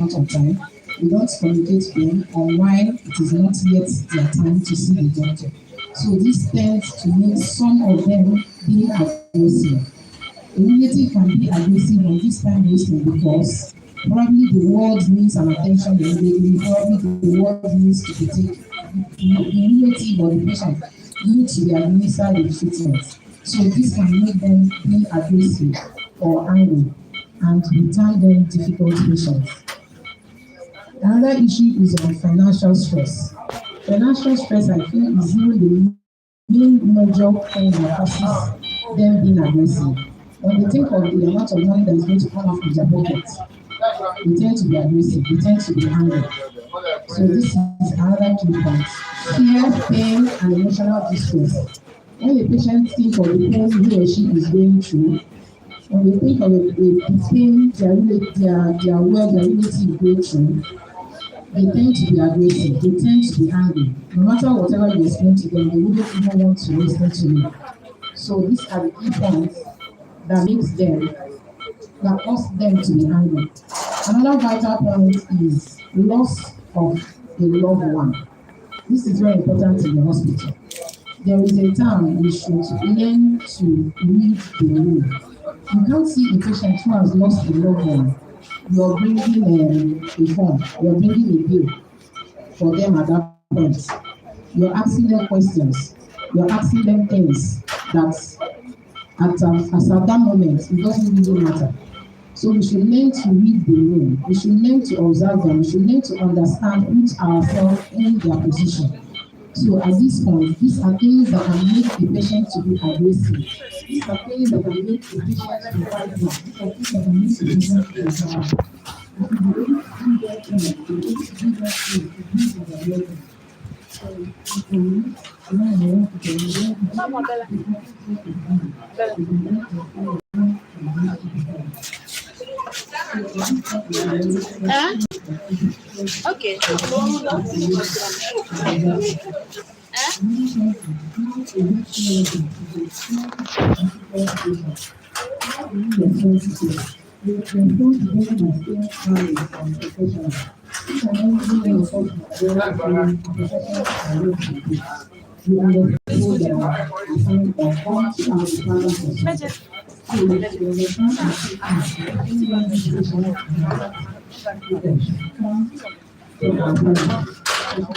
amount of time. We don't communicate to them on why it is not yet their time to see the doctor. So this tends to make some of them being aggressive. A relative can be aggressive on this time wasting because probably the word needs an attention immediately, probably the word needs to be taken. The relative or the patient needs to be administered the treatment. So this can make them be aggressive or angry and return them difficult patients. Another issue is on financial stress. Financial stress, I feel, is even the main major thing that causes them being aggressive. When they think of the amount of money that is going to come out of their pocket, they tend to be aggressive, they tend to be angry. So this is another key point. Fear, pain, and emotional distress. When the patient thinks of the pain he or she is going through, when they think of the pain their relative is going through, they tend to be aggressive, they tend to be angry. No matter whatever you explain to them, they wouldn't even want to listen to you. So these are the key points that cause them to be angry. Another vital point is loss of a loved one. This is very important in the hospital. There is a time we should learn to read the room. You can't see a patient who has lost a loved one. You're bringing a form, you're bringing a bill for them at that point. You're asking them questions, you're asking them things that at that moment it doesn't really matter. So we should learn to read the room, we should learn to observe them, we should learn to understand put ourselves in their position. So at this point, these are things that can make the patient to be aggressive. These are things that can make the patient to fight back. These are things that can make the patient to be angry. If you be able to do that thing, if you be able to do that thing, to use their weapon. So if you Okay.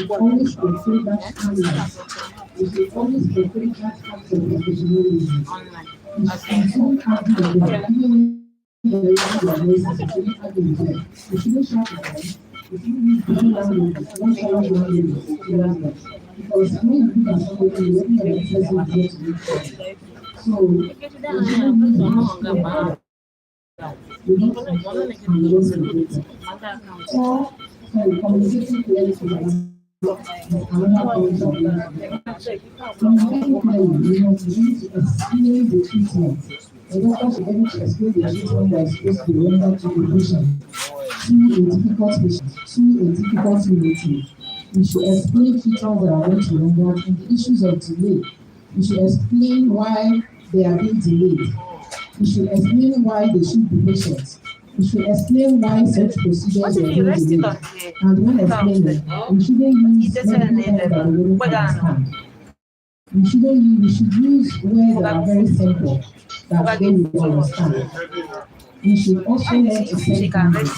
always fulfill that kindness. You should always fulfill that act of professionalism. You should continue acting with them, even when there is no advice, you shouldn't argue with them. You shouldn't shout at them. You shouldn't use different language, don't challenge language towards them. Because when you look at somebody, you already have an excessive fear to look for. So, you shouldn't use the most fear. You don't control and you don't regulate them. Or, communicating clearly to them. Another point of view. Communicating clearly, you must be able to explain the treatment. The doctor should be able to explain the treatment that is supposed to be rendered to the patient, to a difficult patient, to a difficult relative. We should explain features that are going to be rendered and the issues of delay. We should explain why they are being delayed. We should explain why they should be patient. We should explain why such procedures are being delayed. And when explaining, we shouldn't use medical terms that they wouldn't understand. We should use words that are very simple that they will understand. We should also learn to set boundaries.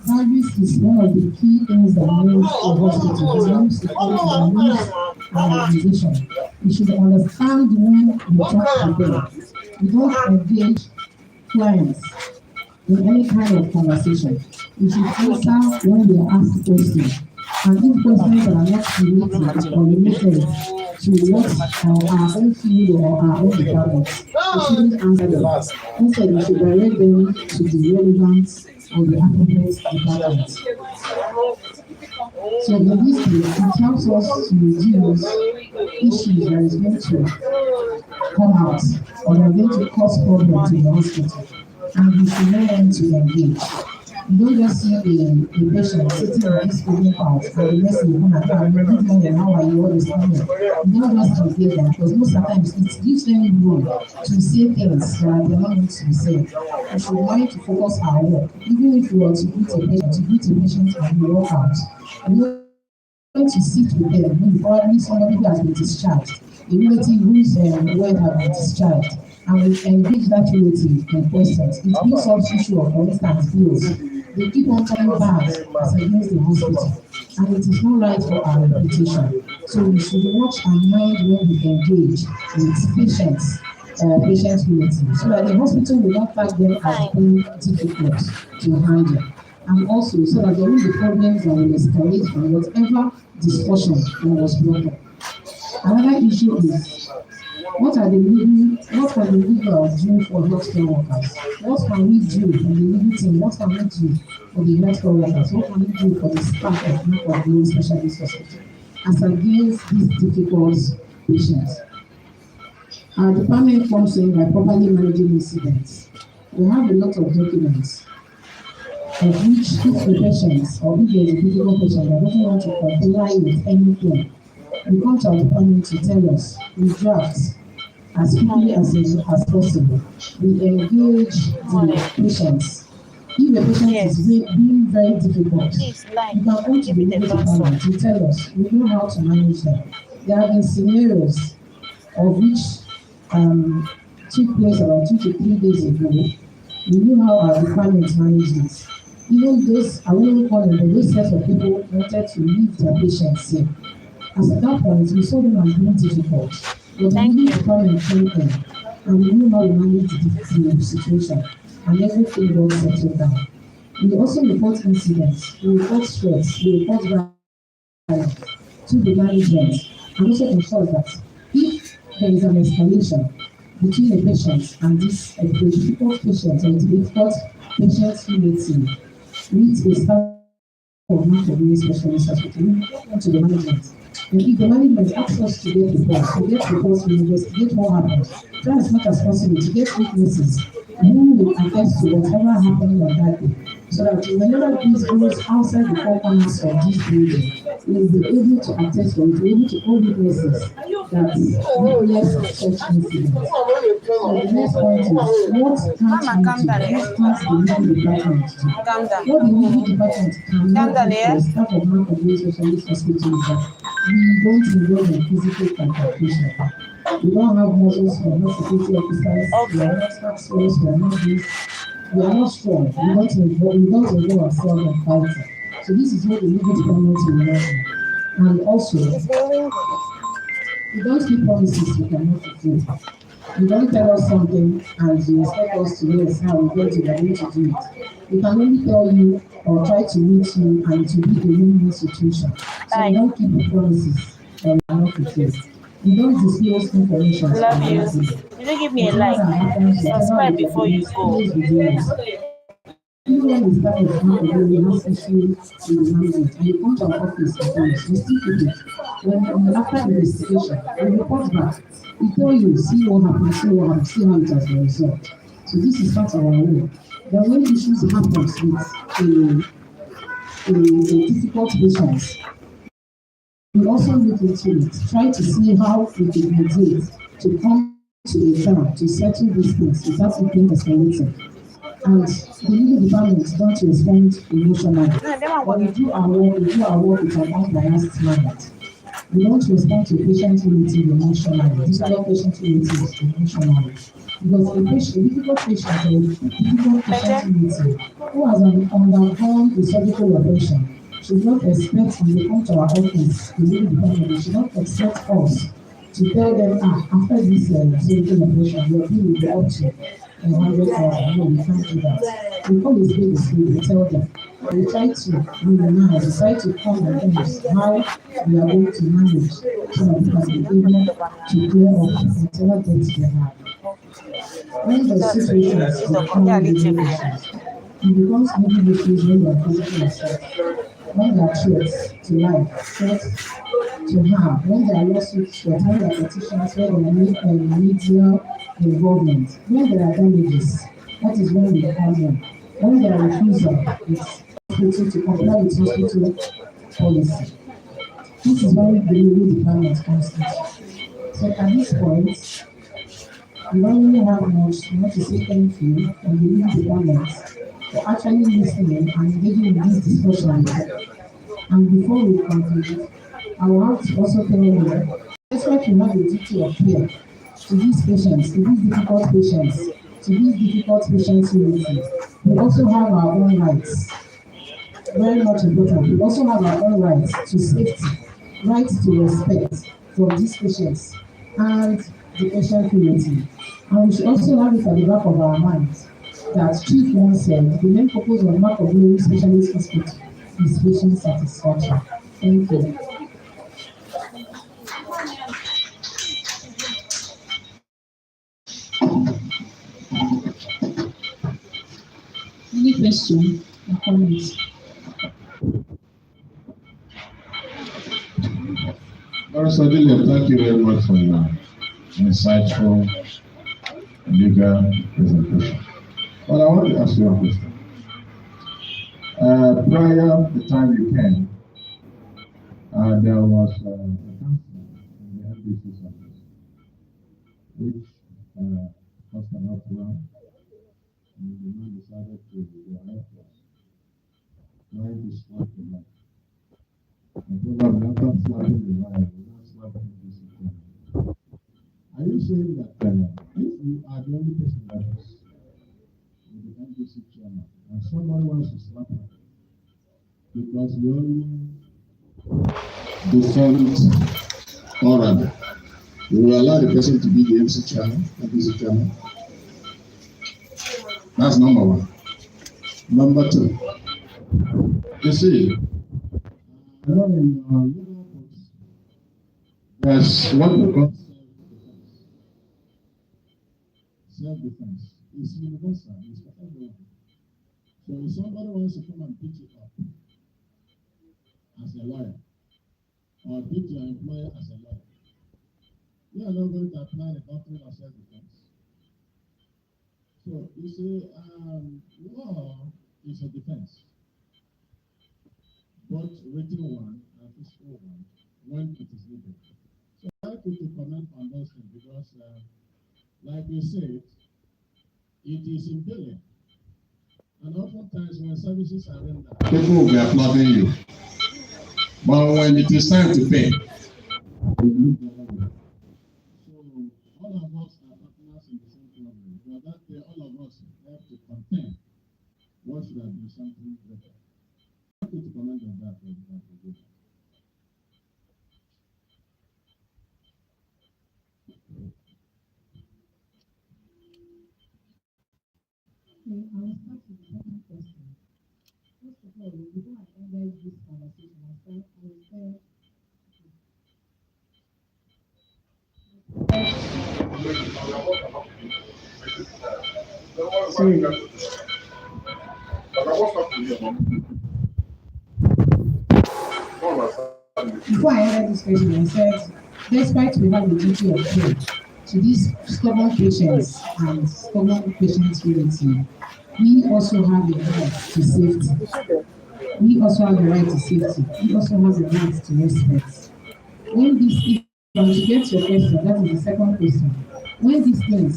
Boundaries is one of the key things that moves a hospital, that moves a place, that moves an organization. We should understand when we talk to them. We don't engage clients in any kind of conversation. We should answer when they are asked questions. And if questions are not related or related to what our own field or our own department, we shouldn't answer them. Instead, we should direct them to the relevant or the appropriate department. So in this case, it helps us to reduce issues that is going to come out or that are going to cause problems in the hospital. And we should know when to engage. You don't just see a patient sitting on this feeding part and the next thing you come and tell them, good morning, how are you, all this morning. You don't just negate them because most of the times it gives them room to say things that they're not meant to say. We should mind to focus our work. Even if you want to greet a patient and you walk out, you going to sit with them when probably somebody who has been discharged, a relative whose word has been discharged, and we engage that relative in questions. It brings up issue of, for instance, bills. They keep on coming back as against the hospital, and it is not right for our reputation. So we should watch and mind when we engage with patients, patient relative, so that the hospital will not tag them as being difficult to handle. And also so that there will be problems that will escalate from whatever discussion that was brought up. Another issue is what can the legal do for healthcare workers? What can we do for the legal team? What can we do for the healthcare workers? What can we do for the staff of Global Specialist Hospital as against these difficult patients? Our department comes in by properly managing incidents. We have a lot of documents of which if the patients or if there is a difficult patient that doesn't want to comply with anything, we come to our department to tell us, we draft as quickly as possible. We engage the patients. If the patient is being very difficult, you can come to the legal department to tell us, we know how to manage them. There have been scenarios of which took place about 2 to 3 days ago. We know how our department managed it. Even those, I won't call them, but those sets of people wanted to leave their patients here. As at that point, we saw them as being difficult. But the legal department came in, and we knew how to manage the situation, and everything got settled down. We also report incidents, we report stress, we report violence to the management, and also ensure that if there is an escalation between a patient and this a difficult patient or a difficult patient relative with a staff of Global Specialist Hospital, we report to the management. And if the management asks us to get reports, we investigate what happened. Try as much as possible to get witnesses who will attest to whatever happened on that day. So that whenever this goes outside the four corners of this building, we will be able to attest or we will be able to hold witnesses that witness such incidents. So the next point is what can't the legal department do? What the legal department cannot do for the staff of Global Specialist Hospital is that we don't involve in physical confrontation. We don't have muscles, we are not security officers, we are not tax force, we are not this, we are not strong, we don't involve ourselves in fighting. So this is what the legal department will learn. And also, we don't keep promises we cannot fulfill. You don't tell us something and you expect us to yes, how we're going to do it. We can only tell you or try to meet you and to be a win-win situation. So we don't keep the promises that we cannot fulfill. We don't disclose information. Love you. You don't give me a like. Subscribe before you go. Even when we started to we have issue with the management and you come to our office and we still keep it. When after the investigation, we report back, we tell you, see what happened, see how it has been resolved. So this is part of our work. Then when issues happens with a difficult patient, we also look into it, try to see how we can mediate to come to a term to settle these things without it being escalating. And the legal department don't respond emotionally. When we do our work with an unbiased mind. We don't respond to patient relative emotionally, difficult patient relatives emotionally. Because a difficult patient or a difficult patient relative who has undergone a surgical operation should not expect when they come to our office, the legal department, they should not expect us to tell them, after this surgical operation, your bill will be up to 100,000. No, we can't do that. We call this big school, we tell them. We try to minimize, we try to come and understand how we are going to manage so that we can be able to clear up whatever debts they have. When the situations become legal issues, it becomes legal issues when they are physical assault, when there are threats to life, threats to harm, when there are lawsuits, when there are petitions, when there are media involvement, when there are damages, that is when we call them. When their refusal is hospital to comply with hospital policy, this is when the legal department comes in. So at this point, we don't really have much. We want to say thank you from the legal department for actually listening and engaging in this discussion with us. And before we conclude, I will have to also tell you, despite we have a duty of care to these patients, to these difficult patients, to these difficult patients unity, we also have our own rights. Very much important. We also have our own rights to safety, rights to respect from these patients and the patient community. And we should also have it at the back of our minds that Chief once said the main purpose of Macaulay Specialist Hospital is patient satisfaction. Thank you. Any question or comments? Barrister Dillion, thank you very much for your insightful legal presentation. But I want to ask you a question. Prior the time you came, there was a council in the NBC's office, which cost an uproar, and the man decided to go ahead trying to slap the man. And probably after slapping the man, he now slapped NBC. Are you saying that if you are the only person that is with the NBC chairman, and somebody wants to slap her, because you only defend orally, you will allow the person to be the NBC chairman? That's number one. Number two, you see, in legal books, there's what we call self-defense. It's universal, it's for everyone. So if somebody wants to come and beat you up as a lawyer, or beat your employer as a lawyer, you are not going to apply the doctrine of self-defense. So you see, law is a defense, both written one and physical one, when it is needed. So I like you to comment on those things because, like you said, it is in billion. And oftentimes when services are rendered, people will be applauding you. But when it is time to pay, they look the other way. So all of us are partners in the same problem. But that day, all of us have to contend what should have been something better. I want you to comment on that. Okay, I will start with the second question. First of all, before I end this conversation, I will say before I ended this question, I said, despite we have the duty of care to these stubborn patients and stubborn patients unity, we also have the right to safety. We also have the right to safety. We also have the right to respect. When this, to get your question, that is the second question. When these things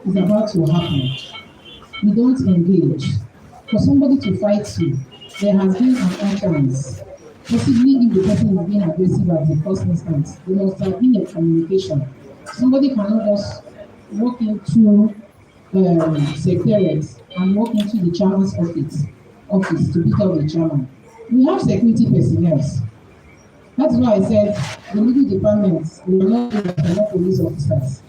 is about to happen, we don't engage. For somebody to fight you, there has been an utterance. Possibly if the person is being aggressive at the first instance, there must have been a communication. Somebody cannot just walk into secretariat and walk into the chairman's office to beat up the chairman. We have security personnel. That's why I said the legal departments will not be police officers.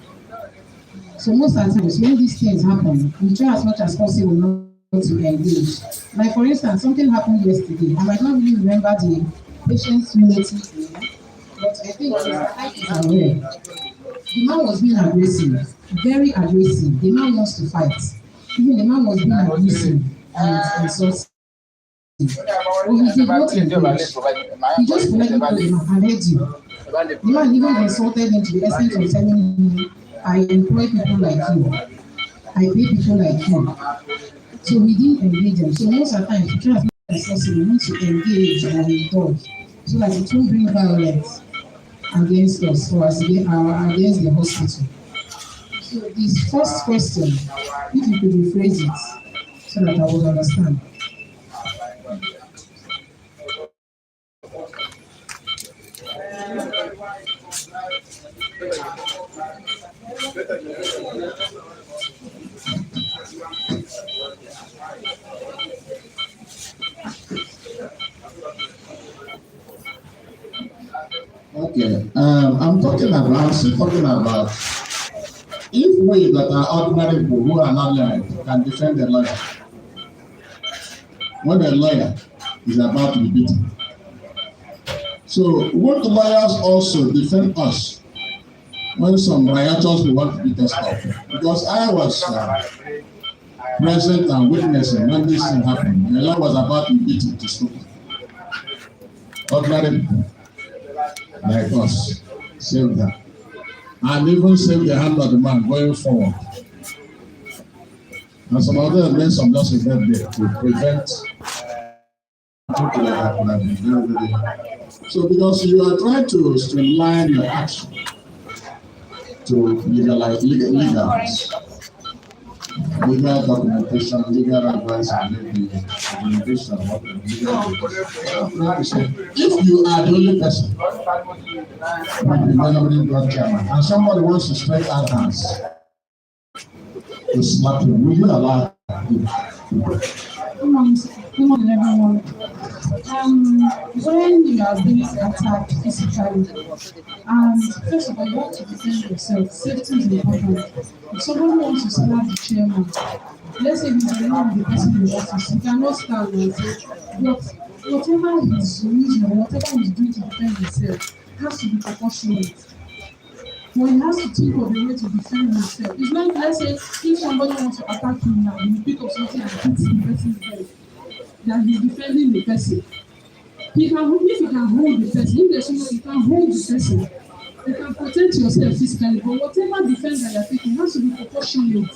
So most of the times when these things happen, we try as much as possible not to engage. Like for instance, something happened yesterday. I might not really remember the patient's unity, but I think it's aware. The man was being aggressive, very aggressive. The man wants to fight. Even the man was being aggressive and insulting. But he did not engage. He just politely told the man, I heard you. The man even insulted him to the extent of telling him, I employ people like you. I pay people like you. So we didn't engage them. So most of the time, if you try to assess it, we need to engage and involve so that it won't bring violence against us or against the hospital. So this first question, if you could rephrase it so that I would understand. Okay, I'm still talking about if we that are ordinary people who are not learned can defend a lawyer, when a lawyer is about to be beaten. So won't lawyers also defend us when some rioters will want to beat us up? Because I was present and witnessing when this thing happened. The lawyer was about to be beaten to sleep. Ordinary people like us saved them. And even saved the hand of the man going forward. And some of them made some loss of that day to prevent people like that. So because you are trying to streamline your action to legalize legal documentation, legal advice, and maybe communication. If you are the only person, the governing blood chairman, and somebody wants to spread out hands to slap you, will you allow him? Come on, everyone. When you are being attacked physically, and first of all, you want to defend yourself. Safety is important. If someone wants to slap the chairman, let's say he's not the person in the office, you cannot stand and say, but whatever he's using or whatever he's doing to defend himself has to be proportionate. But he has to think of a way to defend himself. It's not, let's say, if somebody wants to attack you now, you pick up something and hit the person's head, that he's defending the person. If you can hold the person, if there's someone you can hold the person, you can protect yourself physically, but whatever defense that you're taking has to be proportionate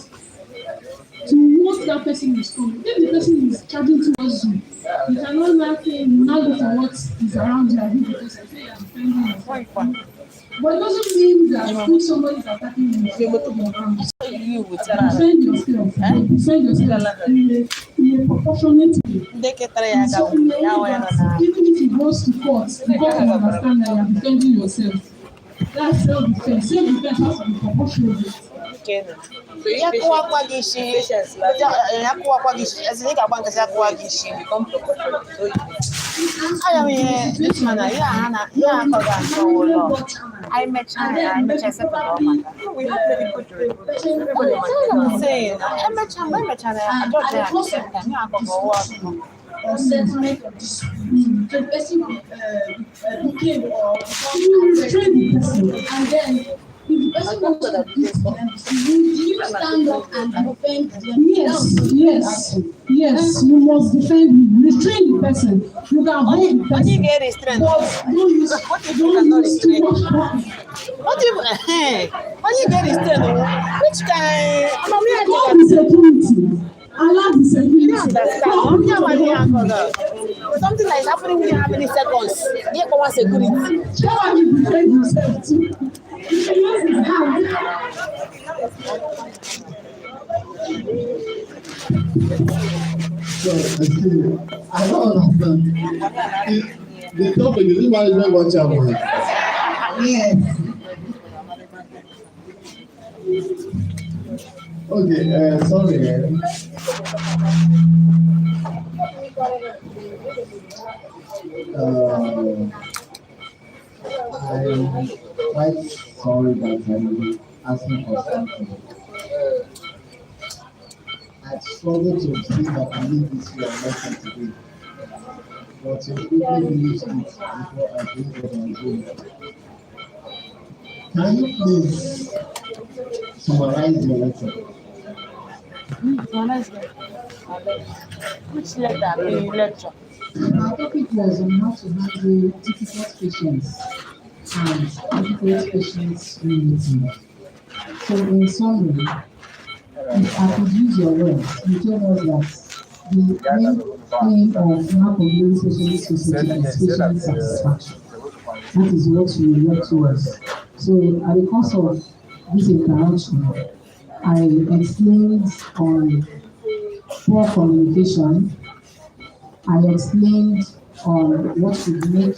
to what that person is doing. If the person is charging towards you, you cannot now look for what is around you and hit the person, say you're defending yourself. But it doesn't mean that if somebody is attacking you, you're able to defend yourself. Defend yourself in a proportionate way. So even if you goes to court, the court will understand that you're defending yourself. That's self-defense. Self-defense has to be proportionate. I met China. We have very good I'm saying, I met China. Or settlement of dispute. The person became or train the person, and then if the person wants to do you stand up and defend them? Yes, you must defend him. Restrain the person. You can hold the person. When you get restrained, don't use too much power. When you get restrained, which kind? Call the security. Allow the security. Something like happening within how many seconds? Yeah, come on, security. Tell him to defend himself too. You can use his hand. So, I don't understand. The topic is management one channel. Yes. Okay, sorry. I'm quite sorry that I'm asking for something. I struggle to see that I need this year lesson today. But you quickly believe it before I do what I'm doing. Can you please summarize your lesson? Which lecture? Our topic was on how to handle difficult patients and difficult patients' unity. So in summary, if I could use your words, you told us that the main aim of Mark Specialist Society is patient satisfaction. That is what you work towards. So at the course of this interaction, I explained on poor communication. I explained on what should make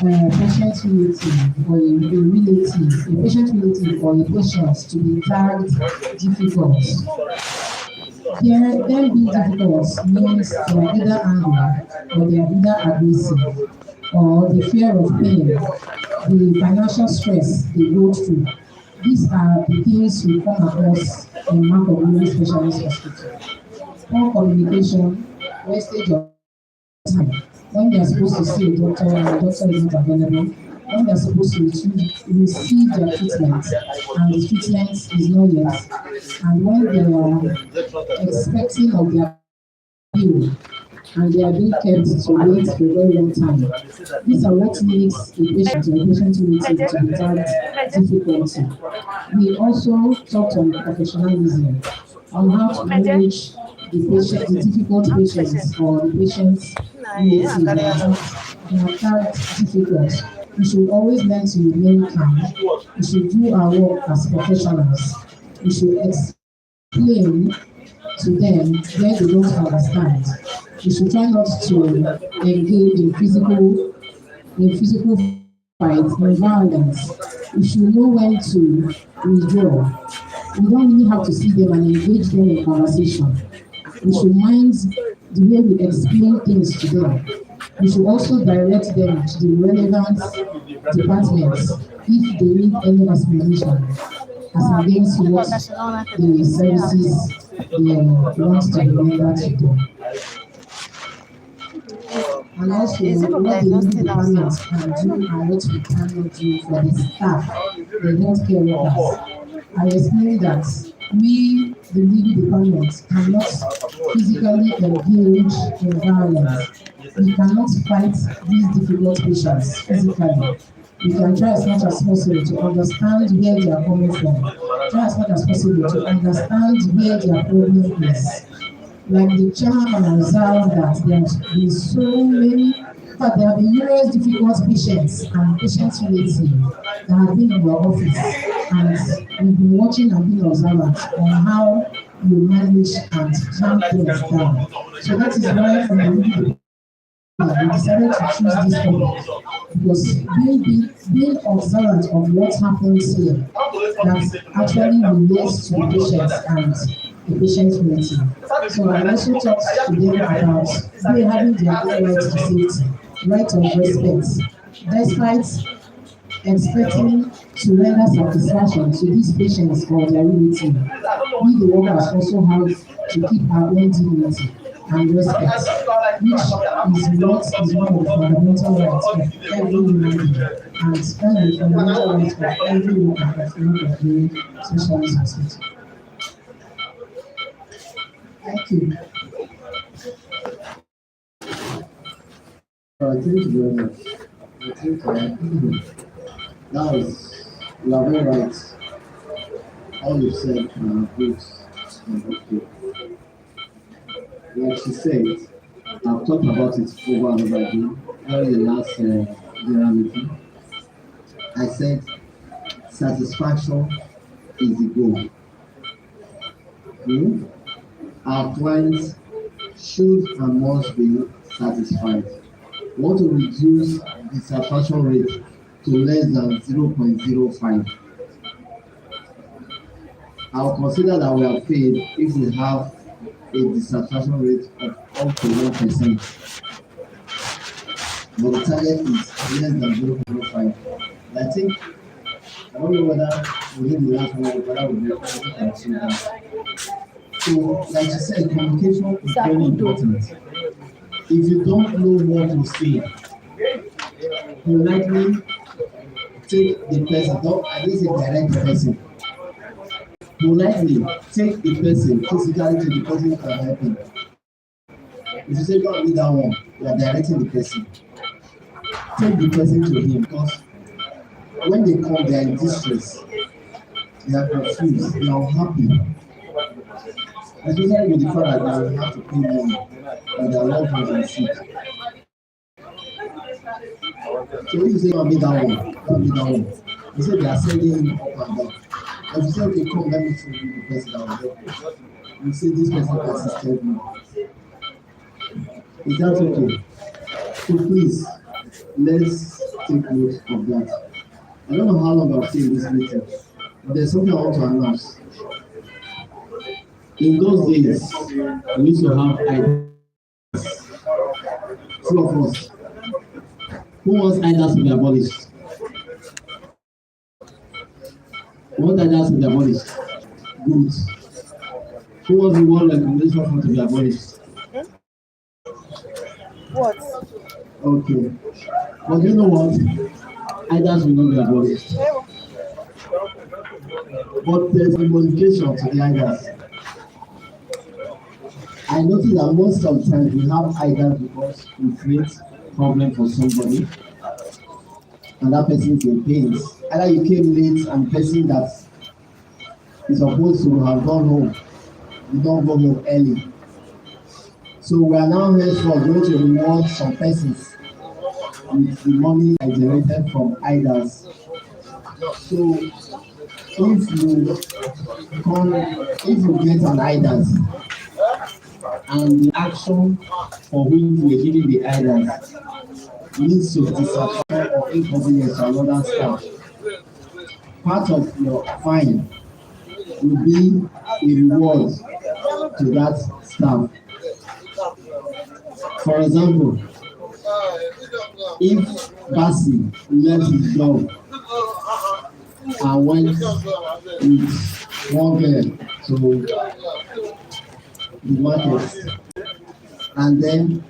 patient relative or a relative, a patient relative or a patient to be tagged difficult. Them being difficult means they are either angry or they are either aggressive or the fear of pain, the financial stress they go through. These are the things we come across in Mark Specialist Hospital. Poor communication, wastage of time. When they are supposed to see a doctor and the doctor is not available, when they are supposed to receive their treatment and the treatment is not yet, and when they are expecting of their bill and they are being kept to wait for a very long time. These are what makes a patient or a patient relative to be tagged difficulty. We also talked on professionalism, on how to manage the patient, the difficult patients or the patients relative that are tagged difficult. We should always learn to remain calm. We should do our work as professionals. We should explain to them where they don't understand. We should try not to engage in physical fights, in violence. We should know when to withdraw. We don't really have to see them and engage them in conversation. We should mind the way we explain things to them. We should also direct them to the relevant departments if they need any explanation as against what the services want to remember to do. And also what the legal departments can do and what we cannot do for the staff, the healthcare workers. I explained that we, the legal department, cannot physically engage in violence. We cannot fight these difficult patients physically. We can try as much as possible to understand where they are coming from. Try as much as possible to understand where their problem is. Like the chairman observed that there have been so many, but there have been numerous difficult patients and patients relative that have been in your office, and we've been watching and being observant on how you manage and calm things down. So that is why from the beginning we decided to choose this topic because being observant of what happens here that actually relates to the patients and the patient relative. So I also talked to them about they having their own right to safety, right of respect, despite expecting to render satisfaction to these patients or their relative. We the workers also have to keep our own dignity and respect, which is what is one of the fundamental rights of every human being and one of the fundamental rights of every worker of the Specialist Hospital. Thank you. Thank you very much. I think that was, you are very right. All you said good and okay. Like she said, I've talked about it over and over again during the last general meeting. I said satisfaction is the goal. Our clients should and must be satisfied. We want to reduce the satisfaction rate to less than 0.05. I'll consider that we have failed if we have a dissatisfaction rate of up to 1%. But the target is less than 0.05. I think, I don't know whether within the last 1 week, whether we will achieve that. So, like you said, communication is very important. If you don't know what to say, politely take the person. I didn't say direct the person. Politely take the person physically to the person who can help him. If you say don't need that one, you are directing the person. Take the person to him because when they come, they are in distress, they are confused, they are unhappy. Especially with the fact that they have to pay money and their loved ones are sick. So if you say, I'll be that one, I'll be that one. You say they are sending him up and down. And you say, okay, come, let me show you the person that will help you. You say, this person assisted me. Is that okay? So please, let's take note of that. I don't know how long I'll stay in this meeting, but there's something I want to announce. In those days, we used to have idols. Two of us. Who wants idols to be abolished? Who wants idols to be abolished? Good. Who wants the world recommendation fund to be abolished? What? Okay. But you know what? Idols will not be abolished. But there's a modification to the idols. I noticed that most of the time we have idols because we create problem for somebody and that person is in pain. Either you came late and the person that is supposed to have gone home, you don't go home early. So we are now henceforth going to reward some persons with the money generated from idols. So if you get an idol and the action for which we are giving the idols leads to dissatisfaction or inconvenience to another staff, part of your fine will be a reward to that staff. For example, if Basi left his job and went with one girl to the market, and then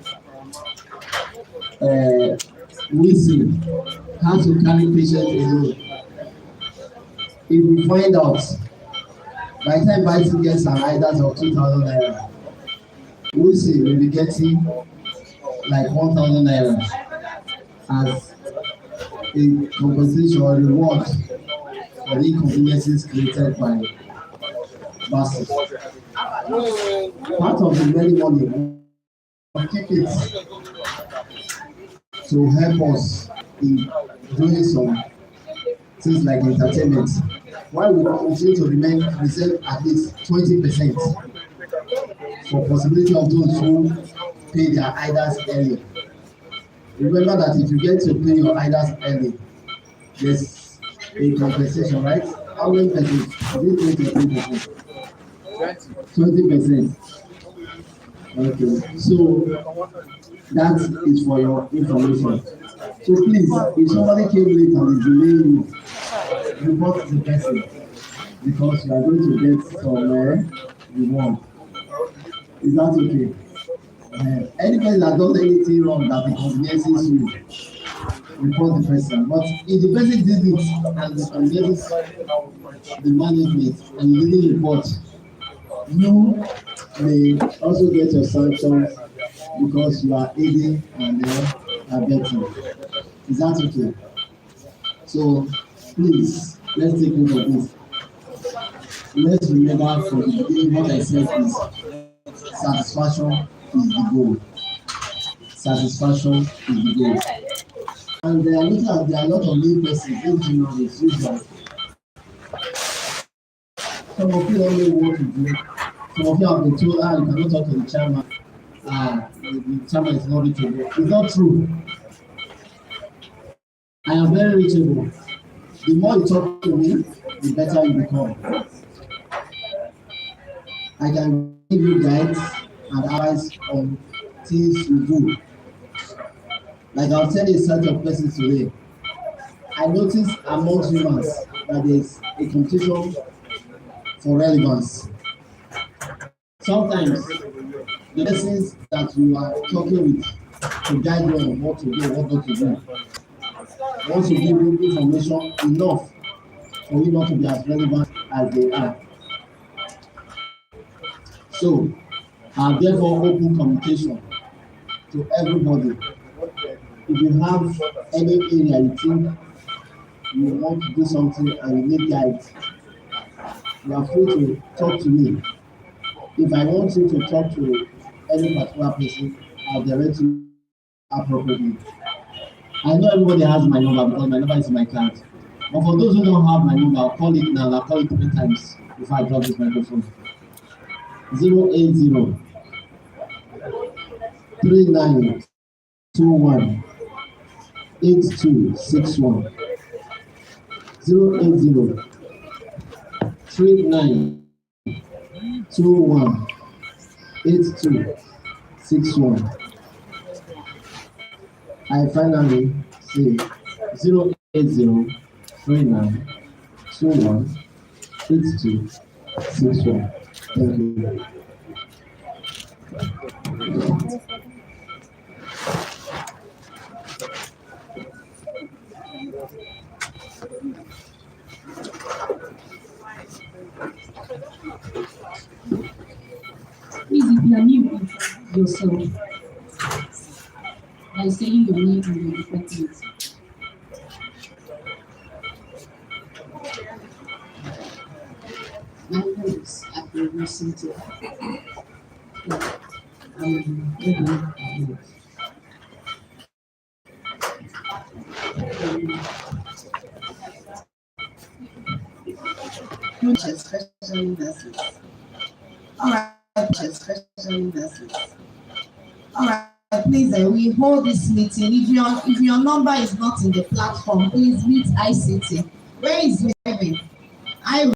Wilson has to carry patient alone. If we find out by the time Basi gets an idols of 2,000 naira, Wilson will be getting like 1,000 naira as a compensation or reward for the inconveniences created by Basi. Part of the many money we keep it to help us in doing some things like entertainment. While we continue to remain reserve at least 20% for possibility of those who pay their idols early. Remember that if you get to pay your idols early, there's a compensation, right? How many percent? Is it 20%? 20%. Okay, so that is for your information. So please, if somebody came late and is delaying you, report the person because you are going to get some reward. Is that okay? Anybody that does anything wrong that inconveniences you, report the person. But if the person did it and inconveniences the management and you didn't report, you may also get your sanctions because you are aiding and abetting. Is that okay? So please, let's take note of this. Let's remember from the beginning what I said is satisfaction is the goal. Satisfaction is the goal. And there are a lot of new persons in journalists usually. Some of you don't know what to do. Some of you have been told, you cannot talk to the chairman. The chairman is not reachable. It's not true. I am very reachable. The more you talk to me, the better you become. I can give you guides and advice on things you do. Like I'll tell you a set of persons today. I noticed amongst humans that there's a competition for relevance. Sometimes the persons that you are talking with to guide you on what to do and what not to do want to give you information enough for you not to be as relevant as they are. So, therefore open communication to everybody. If you have any area you think you want to do something and you need guide, you are free to talk to me. If I want you to talk to any particular person, I'll direct you appropriately. I know everybody has my number because my number is in my card. But for those who don't have my number, I'll call it now. I'll call it 3 times before I drop this microphone. 080 3921 8261. 080 3921 8261. I finally say 080 3921 8261. Thank you. Please, if you are new, introduce yourself by saying your name and your department. My name is Abdul Cynthia. Special investors. All right, special investors. All right, please, we hold this meeting. If your number is not in the platform, please meet ICT. Where is Kevin?